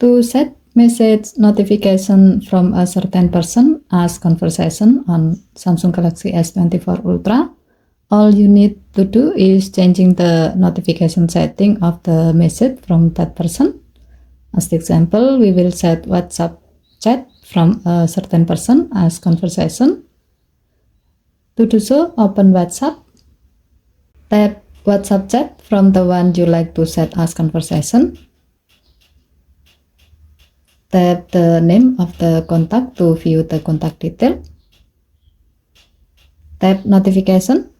To set message notification from a certain person as conversation on Samsung Galaxy S24 Ultra, all you need to do is changing the notification setting of the message from that person. As the example, we will set WhatsApp chat from a certain person as conversation. To do so, open WhatsApp, tap WhatsApp chat from the one you like to set as conversation. Tap the name of the contact to view the contact detail. Tap notification.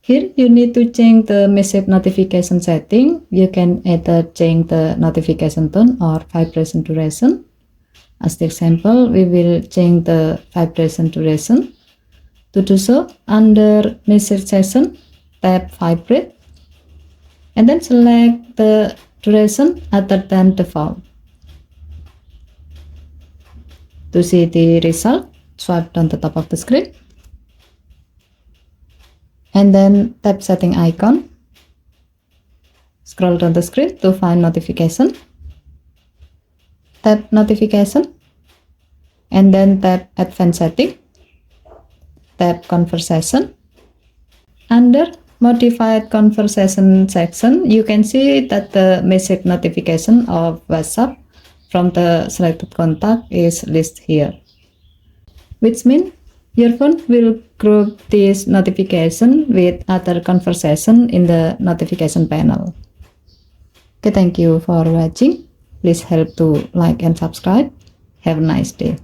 Here you need to change the message notification setting. You can either change the notification tone or vibration duration. As the example, we will change the vibration duration. To do so, under message session, tap vibrate and then select the duration other than default. To see the result, swipe down the top of the screen and then tap setting icon. Scroll down the screen to find notification. Tap notification and then tap advanced setting. Tap conversation. Under modified conversation section, you can see that the message notification of WhatsApp from the selected contact is listed here, which means your phone will group this notification with other conversation in the notification panel. Okay, thank you for watching. Please help to like and subscribe. Have a nice day.